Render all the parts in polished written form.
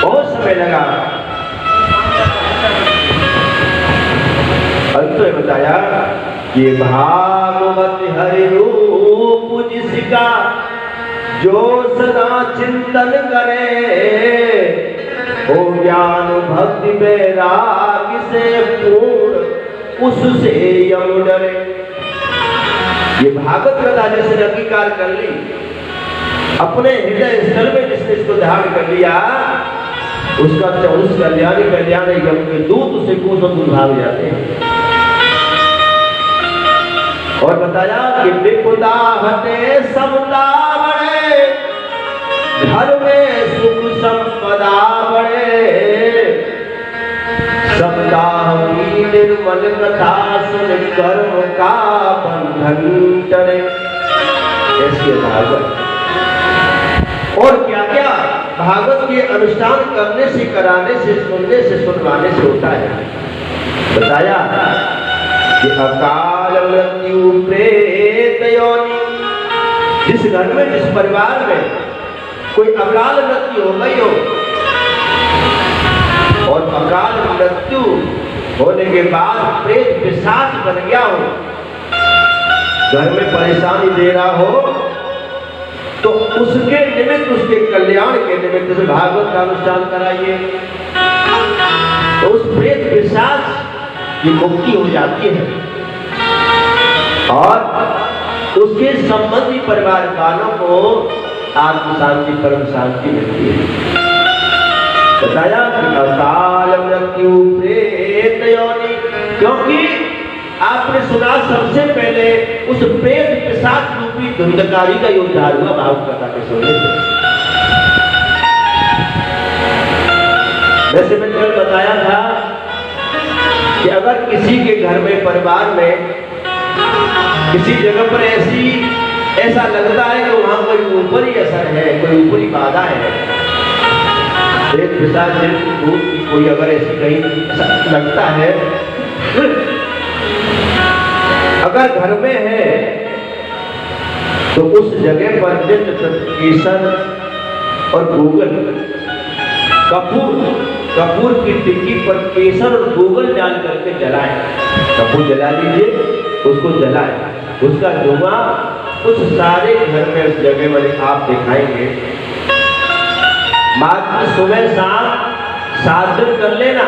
बहुत समय लगा। अंत में बताया कि भागवत हरि रूप जिसका जो सदा चिंतन करे, हो ज्ञान भक्ति वैराग्य से पूर्ण उससे यम डरे। ये भागवत कथा जिसने अंगीकार कर ली, अपने हृदय स्थल में जिसने इसको धारण कर लिया, उसका 24 कल्याण यम के दूत उसे कोसों दूर भाग जाते हैं। और बताया कि विपुता हटे समता बढ़े, घर में सुख संपदा बढ़े, सप्ताह की निर्मल कथा सुन कर्म का बंधन टरे। ऐसी भागवत। और क्या क्या भागवत के अनुष्ठान करने से, कराने से, सुनने से, सुनवाने से होता है। बताया कि अकाल मृत्यु प्रेत योनि, जिस घर में, जिस परिवार में कोई अकाल मृत्यु हो गई हो और अकाल मृत्यु होने के बाद प्रेत पिशाच बन गया हो, घर में परेशानी दे रहा हो, तो उसके निमित्त, उसके कल्याण के निमित्त से भागवत का अनुष्ठान कराइए, तो उस प्रेत पिशाच की मुक्ति हो जाती है और उसके संबंधी परिवार वालों को आत्म शांति, परम शांति मिलती है। बताया कि अकाल मृत्यु प्रेत योनि, क्योंकि आपने सुना सबसे पहले उस प्रेत पिशाच रूपी धुंधकारी का उद्धार हुआ भागवत कथा के सुनने से। वैसे मैंने कल बताया था कि अगर किसी के घर में, परिवार में, किसी जगह पर ऐसा लगता है कि वहां कोई ऊपरी असर है, कोई ऊपरी बाधा है, प्रेत पिशाच भूत की कोई अगर ऐसी कहीं लगता है, अगर घर में है, तो उस जगह पर केसर और गूगल, कपूर की टिक्की पर केसर और गूगल डाल करके जलाएं। कपूर जला लीजिए, उसको जलाएं, उसका धुआं उस सारे घर में, उस जगह में आप दिखाएंगे। मात्र सुबह शाम 7 दिन कर लेना,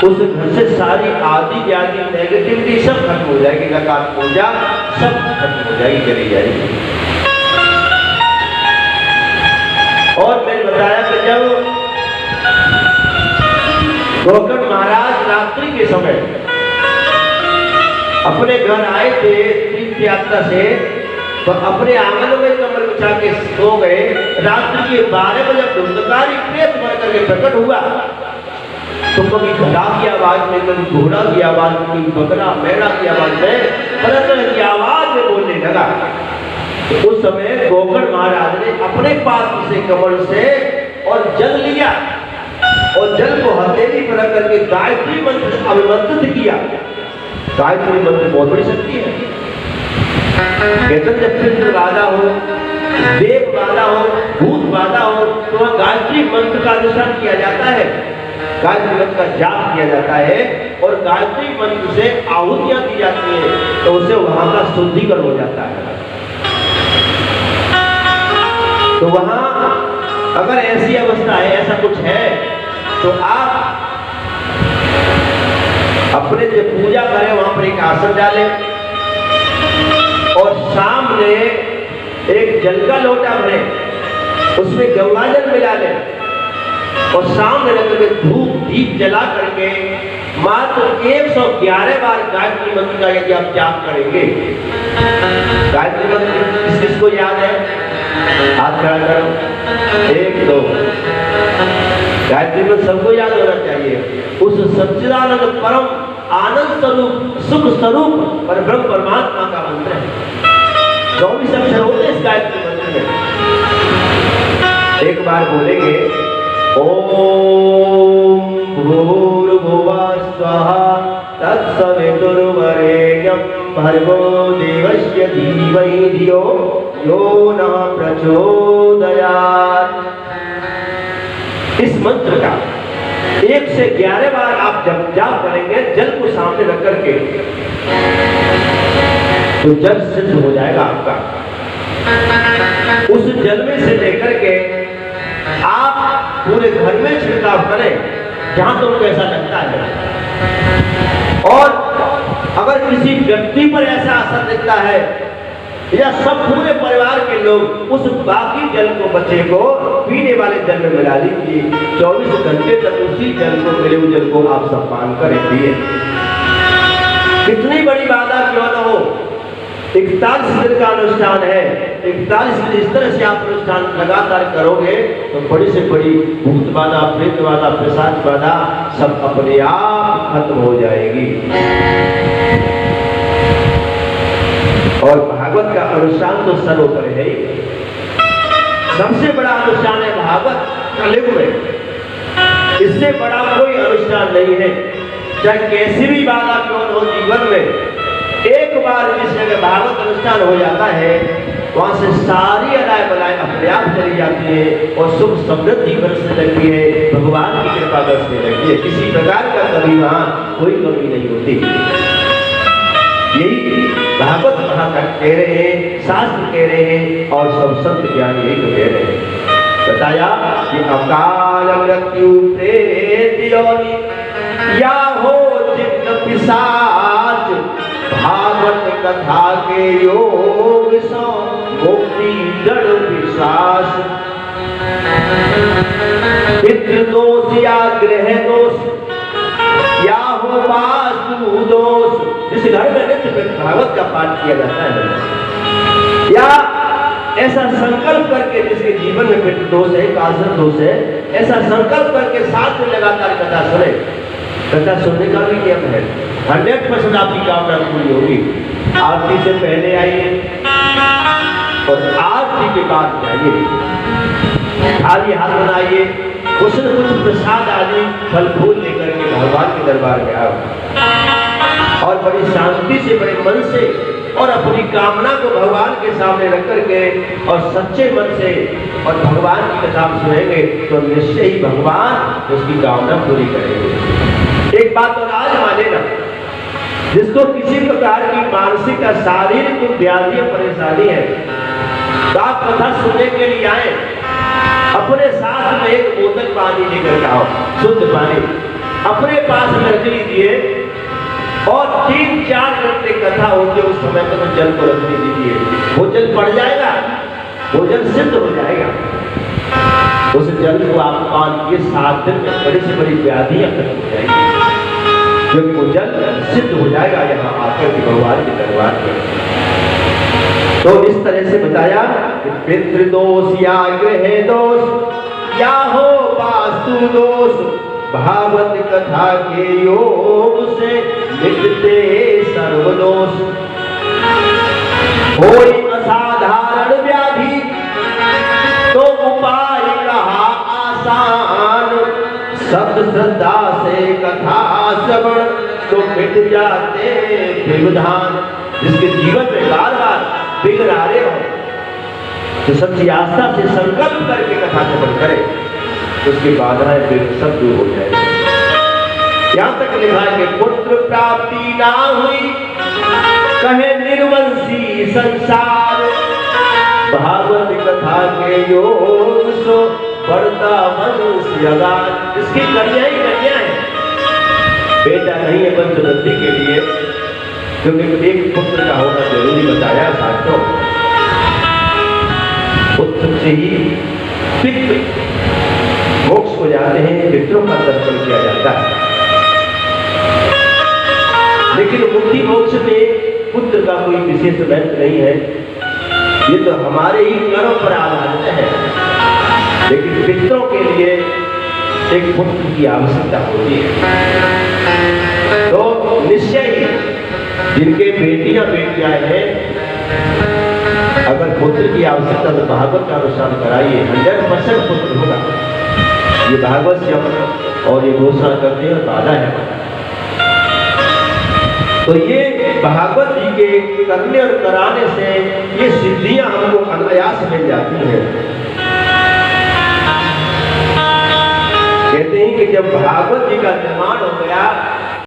उस घर से सारी आदि व्याधि नेगेटिविटी सब खत्म हो जाएगी, नकारात्मक ऊर्जा सब खत्म हो जाएगी, चली जाएगी। और मैंने बताया कि जब गोकर्ण महाराज रात्रि के समय अपने घर आए थे तीर्थ यात्रा से, तो अपने आंगन में कमर बिछा के सो गए। रात्रि के 12 बजे धुंधकारी प्रेत बन करके प्रकट हुआ, तो कभी घड़ा की आवाज में, कभी घोड़ा की आवाज में, कभी बकरा मेढ़ा की आवाज में, तरह तरह की आवाज में बोलने लगा। तो उस समय गोकर्ण महाराज ने अपने पात्र से, कमल से और जल लिया और जल को हथेली पर रख करके गायत्री मंत्र से अभिमंत्रित किया। गायत्री मंत्र बहुत बड़ी शक्ति है। कहते हैं जब फिर बाधा हो, देव बाधा हो, भूत बाधा हो, तो वह गायत्री मंत्र का अनुष्ठान किया जाता है, गायत्री मंत्र का जाप किया जाता है और गायत्री मंत्र से आहुतियां दी जाती है, तो उससे वहां का शुद्धिकरण हो जाता है। तो वहां अगर ऐसी अवस्था है, ऐसा कुछ है, तो आप अपने जो पूजा करें वहां पर एक आसन डालें और सामने एक जल का लोटा भरें, उसमें गंगाजल मिला लें और सामने रख के धूप दीप जला करके मात्र 111 बार गायत्री मंत्र का यदि आप जाप करेंगे। गायत्री मंत्र किस किसको याद है? हाथ खड़ा करो। 1 2 गायत्री मंत्र सबको याद होना चाहिए। उस सच्चिदानंद परम आनंद स्वरूप, सुख स्वरूप पर ब्रह्म परमात्मा का मंत्र है। 24 अक्षर होते हैं इस गायत्री मंत्र में। एक बार बोलेंगे ओम भूर्भुवः स्वः तत्सवितुर्वरेण्यं भर्गो देवस्य धीमहि धियो यो नः प्रचोदयात्। इस मंत्र का 1 से 11 बार आप जब जाप करेंगे जल को सामने रख करके, तो जल सिद्ध हो जाएगा आपका। उस जल में से लेकर के आप पूरे घर में छिड़काव करें जहां तुमको ऐसा लगता है। और अगर किसी व्यक्ति पर ऐसा असर दिखता है या सब पूरे परिवार के लोग उस बाकी जल को, बच्चे को पीने वाले जल में मिला लीजिए। 24 घंटे तक उसी जल को, मिले हुए जल को आप सब पान करें, पिए। कितनी बड़ी बाधा क्यों न हो, 41 दिन का अनुष्ठान है। 41 दिन इस तरह से आप अनुष्ठान लगातार करोगे तो बड़ी से बड़ी भूत बाधा, प्रेत बाधा, पिशाच बाधा सब अपने आप खत्म हो जाएगी। और भागवत का अनुष्ठान तो सर्वोपरि है, सबसे बड़ा अनुष्ठान है भागवत कलयुग में। इससे बड़ा कोई अनुष्ठान नहीं है। चाहे कैसी भी बाधा क्यों हो जीवन में, एक बार जिस जगह भागवत अनुष्ठान हो जाता है वहां से सारी अलाय बलाएं अपने आप चली जाती है और सुख समृद्धि बरसने लगती है, भगवान की कृपा बरसने लगती है। किसी प्रकार का कभी वहां कोई कमी नहीं होती। यही भागवत महाकट कह रहे हैं, शास्त्र कह रहे हैं और सब संत ज्ञान यही तो कह रहे हैं। बताया कि अकाल मृत्यु प्रेत योनि या हो जित पिशाच, भागवत कथा के योग सो मुक्ति दृढ़ विश्वास। पितृ दोष या गृह दोष या हो वास्तु दोष, जिस घर में नित्य भागवत का पाठ किया जाता है, या ऐसा संकल्प करके जिसके जीवन में पितृ दोष है, कालसर्प दोष है, ऐसा संकल्प करके 7 दिन लगातार कथा सुने। कथा सुनने का भी नियम है, 100% आपकी कामना पूरी होगी। आरती से पहले आइए और आरती के बाद जाइए, खाली हाथ बनाइए, कुछ न कुछ प्रसाद आदि फल फूल लेकर के भगवान के दरबार में आओ और बड़ी शांति से, बड़े मन से और अपनी कामना को भगवान के सामने रख करके और सच्चे मन से और भगवान की कथा सुनेंगे तो निश्चय ही भगवान उसकी कामना पूरी करेंगे। एक बात और आज मान लेना, जिसको किसी प्रकार की मानसिक या शारीरिक व्याधि परेशानी है तो आप कथा सुनने के लिए आए, अपने साथ में एक बोतल पानी लेकर आओ, शुद्ध पानी अपने पास रख लीजिए और 3-4 घंटे कथा होती है उस समय तक तो जल को रखने दीजिए। वो जल पड़ जाएगा, वो जल सिद्ध हो जाएगा। उस जल को आप पान किए 7 दिन में बड़ी से बड़ी व्याधियां खत्म हो जाएगी, क्योंकि वो जल सिद्ध हो जाएगा यहाँ आकर के भगवान के दरबार में। तो इस तरह से बताया कि पितृदोष या गृह दोष या हो वास्तु दोष, भागवत कथा के योग से मिटते सर्वदोष। कोई असाधारण व्याधि तो उपाय कहा आसान, सत श्रद्धा से कथा श्रवण तो मिट जाते विविधान। जिसके जीवन में बार बार बिगड़ आ रहे हो तो सच्ची आस्था से संकल्प करके कथा श्रवण करे तो उसकी बाधाएं बिल्कुल सब दूर हो जाएगी। यहां तक लिखा है कि पुत्र प्राप्ति ना हुई कहे निर्वंशी संसार, भागवत कथा के योग सो बढ़ता वंश अगार। इसकी कन्या ही कन्या है, बेटा नहीं है वंशवृद्धि के लिए, क्योंकि एक पुत्र का होना जरूरी बताया शास्त्रों। पुत्र से ही पितृ मोक्ष हो जाते हैं, पितरों का दर्शन किया जाता है। लेकिन मुक्ति मोक्ष में पुत्र का कोई विशेष महत्व नहीं है, ये तो हमारे ही कर्म पर आधारित है। लेकिन पितरों के लिए एक पुत्र की आवश्यकता होती है। तो निश्चय ही जिनके बेटियां बेटियां हैं, अगर पुत्र की आवश्यकता तो भागवत का अनुष्ठान कराइए, 100% पुत्र होगा। ये भागवत से हम और ये घोषणा करते हैं, बाधा है। तो ये भागवत जी के करने और कराने से ये सिद्धियां हमको अनायास मिल जाती हैं। कि जब भागवत जी का निर्माण हो गया